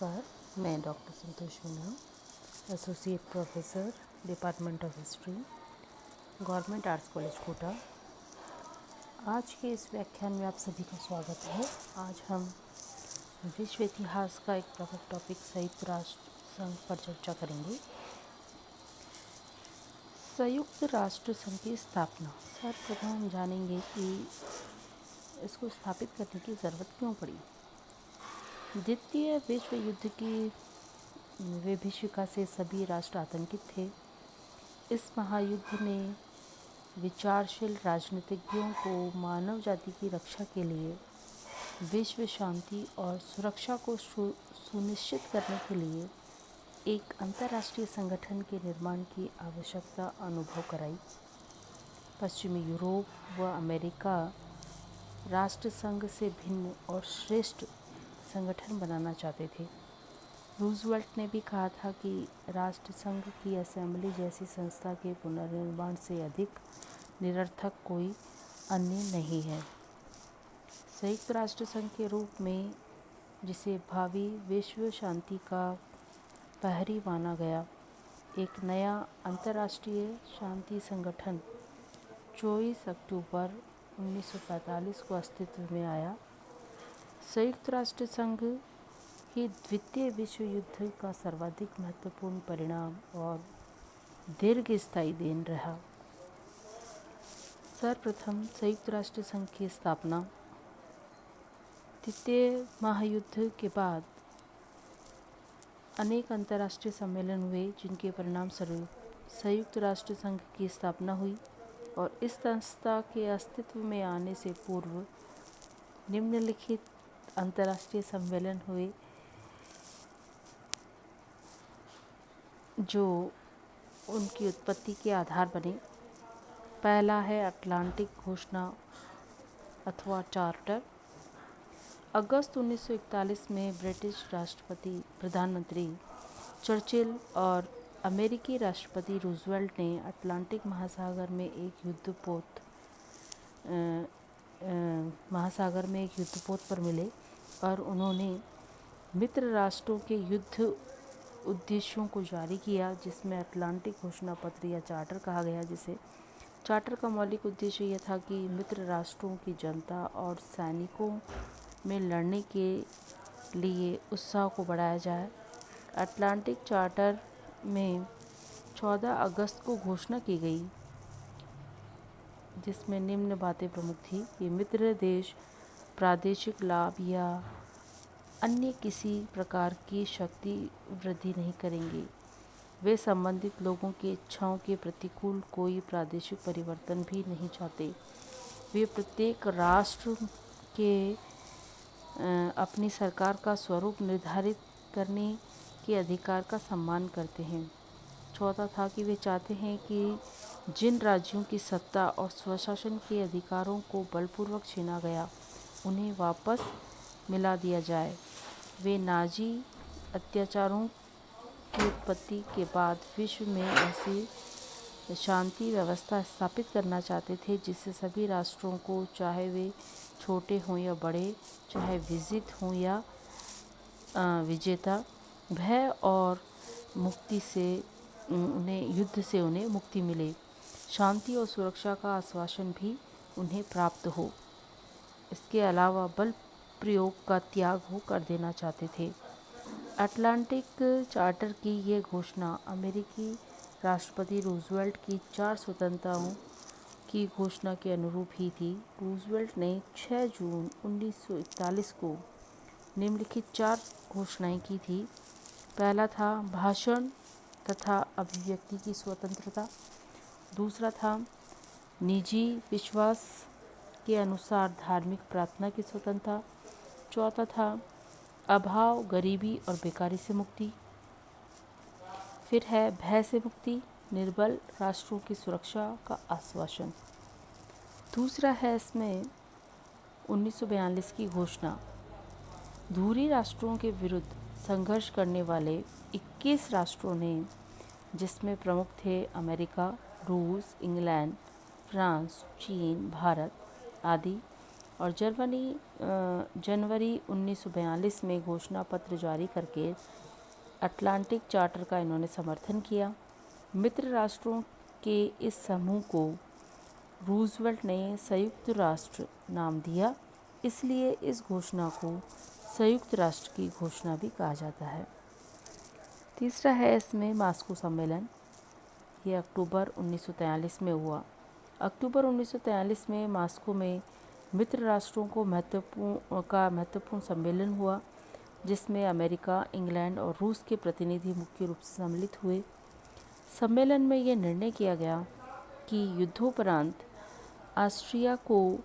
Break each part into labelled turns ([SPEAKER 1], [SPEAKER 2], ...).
[SPEAKER 1] नमस्कार। मैं doctor Santosh Meena, associate professor, department of history, government arts college Kota. आज के इस व्याख्यान में आप सभी का स्वागत है। आज हम विश्व इतिहास का एक प्रमुख टॉपिक संयुक्त राष्ट्र संघ पर चर्चा करेंगे। संयुक्त राष्ट्र संघ की स्थापना। सर्वप्रथम हम जानेंगे कि इसको स्थापित करने की ज़रूरत क्यों पड़ी। द्वितीय विश्व युद्ध की विभीषिका से सभी राष्ट्र आतंकित थे। इस महायुद्ध ने विचारशील राजनीतिज्ञों को मानव जाति की रक्षा के लिए विश्व शांति और सुरक्षा को सुनिश्चित करने के लिए एक अंतर्राष्ट्रीय संगठन के निर्माण की आवश्यकता अनुभव कराई। पश्चिमी यूरोप व अमेरिका राष्ट्र संघ से भिन्न और श्रेष्ठ संगठन बनाना चाहते थे। रूजवेल्ट ने भी कहा था कि राष्ट्र संघ की असेंबली जैसी संस्था के पुनर्निर्माण से अधिक निरर्थक कोई अन्य नहीं है। संयुक्त राष्ट्र संघ के रूप में, जिसे भावी विश्व शांति का प्रहरी माना गया, एक नया अंतर्राष्ट्रीय शांति संगठन 24 अक्टूबर 1945 को अस्तित्व में आया। संयुक्त राष्ट्र संघ ही द्वितीय विश्व युद्ध का सर्वाधिक महत्वपूर्ण परिणाम और दीर्घस्थायी देन रहा। सर्वप्रथम संयुक्त राष्ट्र संघ की स्थापना। द्वितीय महायुद्ध के बाद अनेक अंतर्राष्ट्रीय सम्मेलन हुए, जिनके परिणाम स्वरूप संयुक्त राष्ट्र संघ की स्थापना हुई और इस संस्था के अस्तित्व में आने से पूर्व निम्नलिखित अंतर्राष्ट्रीय सम्मेलन हुए, जो उनकी उत्पत्ति के आधार बने। पहला है अटलांटिक घोषणा अथवा चार्टर। अगस्त 1941 में ब्रिटिश प्रधानमंत्री चर्चिल और अमेरिकी राष्ट्रपति रूजवेल्ट ने अटलांटिक महासागर में एक युद्धपोत पर मिले और उन्होंने मित्र राष्ट्रों के युद्ध उद्देश्यों को जारी किया, जिसमें अटलांटिक घोषणा पत्र या चार्टर कहा गया। जिसे चार्टर का मौलिक उद्देश्य यह था कि मित्र राष्ट्रों की जनता और सैनिकों में लड़ने के लिए उत्साह को बढ़ाया जाए। अटलांटिक चार्टर में 14 अगस्त को घोषणा की गई, जिसमें निम्न बातें प्रमुख थी कि मित्र देश प्रादेशिक लाभ या अन्य किसी प्रकार की शक्ति वृद्धि नहीं करेंगे। वे संबंधित लोगों की इच्छाओं के प्रतिकूल कोई प्रादेशिक परिवर्तन भी नहीं चाहते। वे प्रत्येक राष्ट्र के अपनी सरकार का स्वरूप निर्धारित करने के अधिकार का सम्मान करते हैं। चौथा था कि वे चाहते हैं कि जिन राज्यों की सत्ता और स्वशासन के अधिकारों को बलपूर्वक छीना गया, उन्हें वापस मिला दिया जाए। वे नाजी अत्याचारों की उत्पत्ति के बाद विश्व में ऐसी शांति व्यवस्था स्थापित करना चाहते थे जिससे सभी राष्ट्रों को, चाहे वे छोटे हों या बड़े, चाहे विजित हों या विजेता, भय और मुक्ति से युद्ध से उन्हें मुक्ति मिले। शांति और सुरक्षा का आश्वासन भी उन्हें प्राप्त हो। इसके अलावा बल प्रयोग का त्याग वो कर देना चाहते थे। अटलांटिक चार्टर की ये घोषणा अमेरिकी राष्ट्रपति रूजवेल्ट की 4 स्वतंत्रताओं की घोषणा के अनुरूप ही थी। रूजवेल्ट ने 6 जून 1941 को निम्नलिखित 4 घोषणाएं की थी। पहला था भाषण तथा अभिव्यक्ति की स्वतंत्रता। दूसरा था निजी विश्वास के अनुसार धार्मिक प्रार्थना की स्वतंत्रता। चौथा था अभाव, गरीबी और बेकारी से मुक्ति। फिर है भय से मुक्ति, निर्बल राष्ट्रों की सुरक्षा का आश्वासन। दूसरा है इसमें 1942 की घोषणा। धुरी राष्ट्रों के विरुद्ध संघर्ष करने वाले 21 राष्ट्रों ने, जिसमें प्रमुख थे अमेरिका, रूस, इंग्लैंड, फ्रांस, चीन, भारत आदि, और जनवरी 1942 में घोषणा पत्र जारी करके अटलांटिक चार्टर का इन्होंने समर्थन किया। मित्र राष्ट्रों के इस समूह को रूजवेल्ट ने संयुक्त राष्ट्र नाम दिया, इसलिए इस घोषणा को संयुक्त राष्ट्र की घोषणा भी कहा जाता है। तीसरा है इसमें मास्को सम्मेलन। ये अक्टूबर 1943 में हुआ। अक्टूबर 1943 में मास्को में मित्र राष्ट्रों को महत्वपूर्ण सम्मेलन हुआ, जिसमें अमेरिका, इंग्लैंड और रूस के प्रतिनिधि मुख्य रूप से सम्मिलित हुए। सम्मेलन में यह निर्णय किया गया कि युद्धोपरांत ऑस्ट्रिया को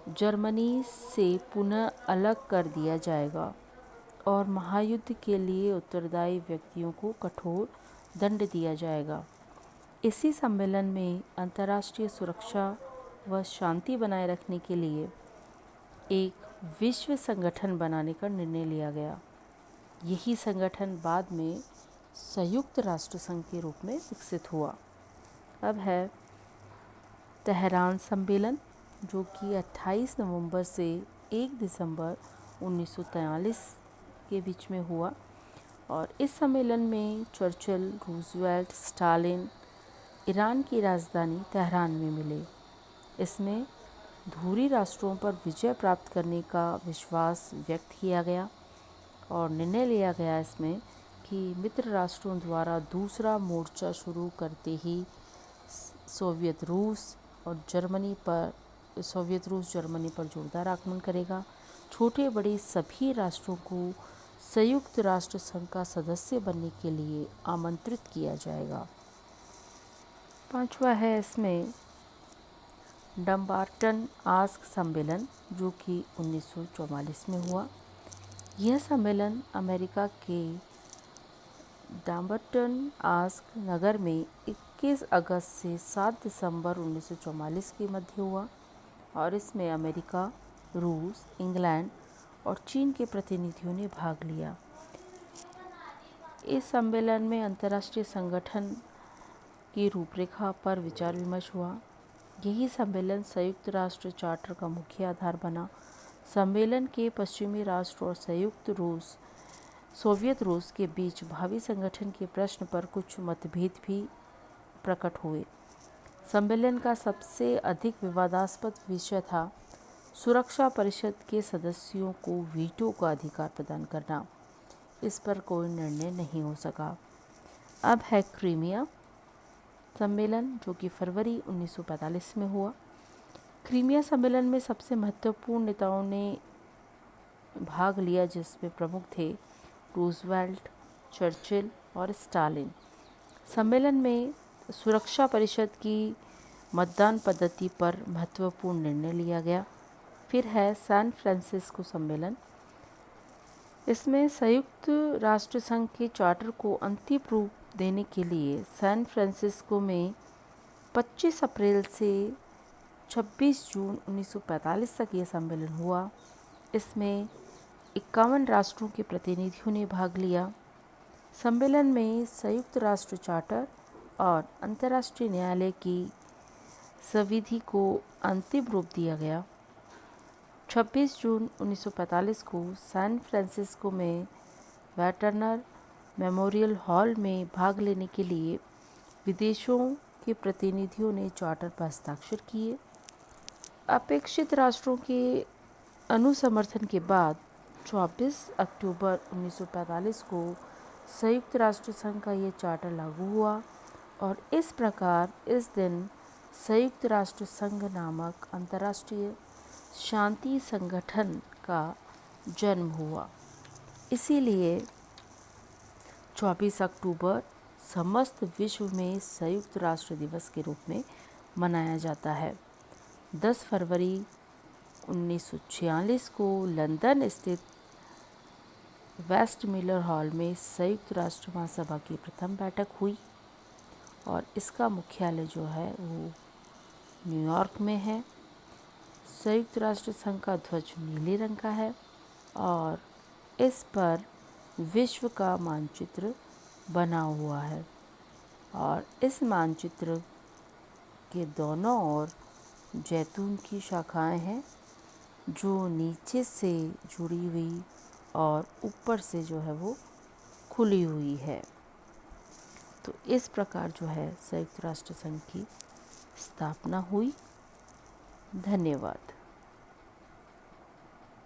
[SPEAKER 1] जर्मनी से पुनः अलग कर दिया जाएगा और महायुद्ध के लिए उत्तरदायी व्यक्तियों को कठोर दंड दिया जाएगा। इसी सम्मेलन में अंतर्राष्ट्रीय सुरक्षा व शांति बनाए रखने के लिए एक विश्व संगठन बनाने का निर्णय लिया गया। यही संगठन बाद में संयुक्त राष्ट्र संघ के रूप में विकसित हुआ। अब है तेहरान सम्मेलन, जो कि 28 नवंबर से 1 दिसंबर 1943 के बीच में हुआ। और इस सम्मेलन में चर्चिल, रूजवेल्ट, स्टालिन ईरान की राजधानी तेहरान में मिले। इसमें धुरी राष्ट्रों पर विजय प्राप्त करने का विश्वास व्यक्त किया गया और निर्णय लिया गया इसमें कि मित्र राष्ट्रों द्वारा दूसरा मोर्चा शुरू करते ही सोवियत रूस जर्मनी पर जोरदार आक्रमण करेगा। छोटे बड़े सभी राष्ट्रों को संयुक्त राष्ट्र संघ का सदस्य बनने के लिए आमंत्रित किया जाएगा। पांचवा है इसमें डम्बार्टन आस्क सम्मेलन, जो कि 1944 में हुआ। यह सम्मेलन अमेरिका के डम्बार्टन आस्क नगर में 21 अगस्त से 7 दिसंबर 1944 के मध्य हुआ और इसमें अमेरिका, रूस, इंग्लैंड और चीन के प्रतिनिधियों ने भाग लिया। इस सम्मेलन में अंतर्राष्ट्रीय संगठन की रूपरेखा पर विचार विमर्श हुआ। यही सम्मेलन संयुक्त राष्ट्र चार्टर का मुख्य आधार बना। सम्मेलन के पश्चिमी राष्ट्र और सोवियत रूस के बीच भावी संगठन के प्रश्न पर कुछ मतभेद भी प्रकट हुए। सम्मेलन का सबसे अधिक विवादास्पद विषय था सुरक्षा परिषद के सदस्यों को वीटो का अधिकार प्रदान करना। इस पर कोई निर्णय नहीं हो सका। अब है क्रीमिया सम्मेलन, जो कि फरवरी 1945 में हुआ। क्रीमिया सम्मेलन में सबसे महत्वपूर्ण नेताओं ने भाग लिया, जिसमें प्रमुख थे रूजवेल्ट, चर्चिल और स्टालिन। सम्मेलन में सुरक्षा परिषद की मतदान पद्धति पर महत्वपूर्ण निर्णय लिया गया। फिर है सैन फ्रांसिस्को सम्मेलन। इसमें संयुक्त राष्ट्र संघ के चार्टर को अंतिम रूप देने के लिए सैन फ्रांसिस्को में 25 अप्रैल से 26 जून 1945 तक यह सम्मेलन हुआ। इसमें 51 राष्ट्रों के प्रतिनिधियों ने भाग लिया। सम्मेलन में संयुक्त राष्ट्र चार्टर और अंतर्राष्ट्रीय न्यायालय की संविधि को अंतिम रूप दिया गया। 26 जून 1945 को सैन फ्रांसिस्को में वेटरनर मेमोरियल हॉल में भाग लेने के लिए विदेशों के प्रतिनिधियों ने चार्टर पर हस्ताक्षर किए। अपेक्षित राष्ट्रों के अनुसमर्थन के बाद 24 अक्टूबर 1945 को संयुक्त राष्ट्र संघ का ये चार्टर लागू हुआ और इस प्रकार इस दिन संयुक्त राष्ट्र संघ नामक अंतर्राष्ट्रीय शांति संगठन का जन्म हुआ। इसीलिए 24 अक्टूबर समस्त विश्व में संयुक्त राष्ट्र दिवस के रूप में मनाया जाता है। 10 फरवरी 1946 को लंदन स्थित वेस्टमिलर हॉल में संयुक्त राष्ट्र महासभा की प्रथम बैठक हुई और इसका मुख्यालय जो है वो न्यूयॉर्क में है। संयुक्त राष्ट्र संघ का ध्वज नीले रंग का है और इस पर विश्व का मानचित्र बना हुआ है और इस मानचित्र के दोनों ओर जैतून की शाखाएं हैं जो नीचे से जुड़ी हुई और ऊपर से जो है वो खुली हुई है। तो इस प्रकार जो है संयुक्त राष्ट्र संघ की स्थापना हुई। धन्यवाद।